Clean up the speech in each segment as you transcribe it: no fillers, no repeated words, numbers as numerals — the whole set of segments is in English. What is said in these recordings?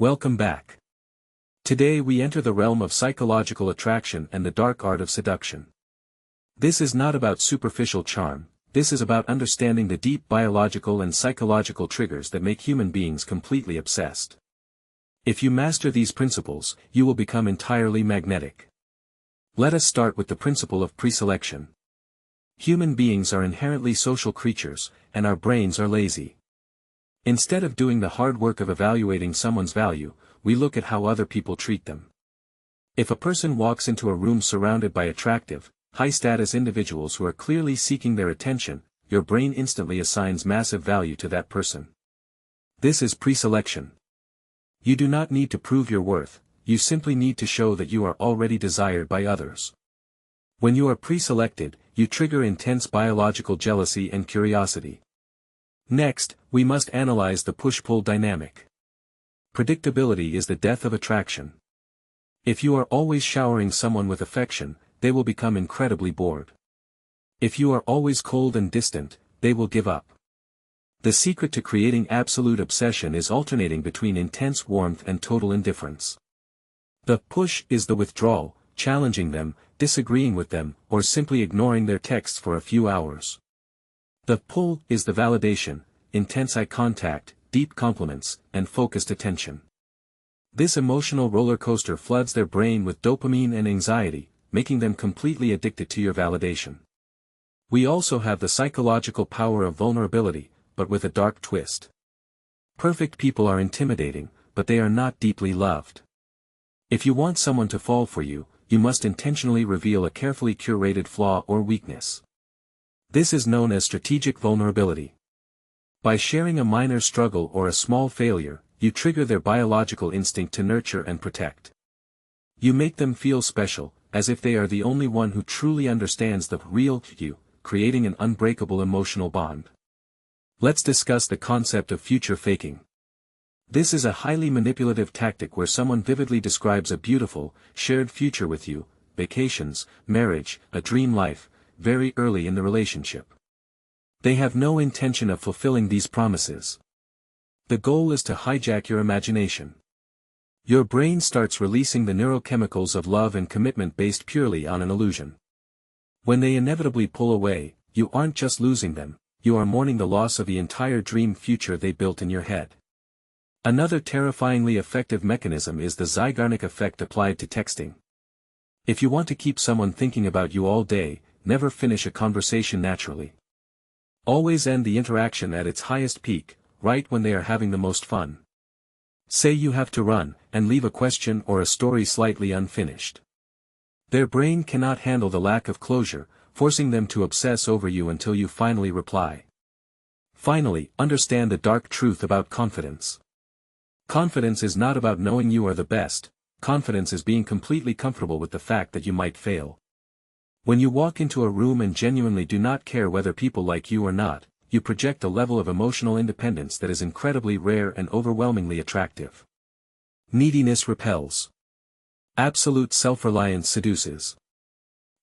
Welcome back. Today we enter the realm of psychological attraction and the dark art of seduction. This is not about superficial charm, this is about understanding the deep biological and psychological triggers that make human beings completely obsessed. If you master these principles, you will become entirely magnetic. Let us start with the principle of preselection. Human beings are inherently social creatures, and our brains are lazy. Instead of doing the hard work of evaluating someone's value, we look at how other people treat them. If a person walks into a room surrounded by attractive, high-status individuals who are clearly seeking their attention, your brain instantly assigns massive value to that person. This is preselection. You do not need to prove your worth, you simply need to show that you are already desired by others. When you are preselected, you trigger intense biological jealousy and curiosity. Next, we must analyze the push-pull dynamic. Predictability is the death of attraction. If you are always showering someone with affection, they will become incredibly bored. If you are always cold and distant, they will give up. The secret to creating absolute obsession is alternating between intense warmth and total indifference. The push is the withdrawal, challenging them, disagreeing with them, or simply ignoring their texts for a few hours. The pull is the validation, intense eye contact, deep compliments, and focused attention. This emotional roller coaster floods their brain with dopamine and anxiety, making them completely addicted to your validation. We also have the psychological power of vulnerability, but with a dark twist. Perfect people are intimidating, but they are not deeply loved. If you want someone to fall for you, you must intentionally reveal a carefully curated flaw or weakness. This is known as strategic vulnerability. By sharing a minor struggle or a small failure, you trigger their biological instinct to nurture and protect. You make them feel special, as if they are the only one who truly understands the real you, creating an unbreakable emotional bond. Let's discuss the concept of future faking. This is a highly manipulative tactic where someone vividly describes a beautiful, shared future with you, vacations, marriage, a dream life, very early in the relationship. They have no intention of fulfilling these promises. The goal is to hijack your imagination. Your brain starts releasing the neurochemicals of love and commitment based purely on an illusion. When they inevitably pull away, you aren't just losing them, you are mourning the loss of the entire dream future they built in your head. Another terrifyingly effective mechanism is the Zeigarnik effect applied to texting. If you want to keep someone thinking about you all day, never finish a conversation naturally. Always end the interaction at its highest peak, right when they are having the most fun. Say you have to run, and leave a question or a story slightly unfinished. Their brain cannot handle the lack of closure, forcing them to obsess over you until you finally reply. Finally, understand the dark truth about confidence. Confidence is not about knowing you are the best, confidence is being completely comfortable with the fact that you might fail. When you walk into a room and genuinely do not care whether people like you or not, you project a level of emotional independence that is incredibly rare and overwhelmingly attractive. Neediness repels. Absolute self-reliance seduces.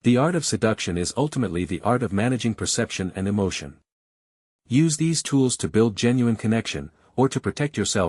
The art of seduction is ultimately the art of managing perception and emotion. Use these tools to build genuine connection, or to protect yourself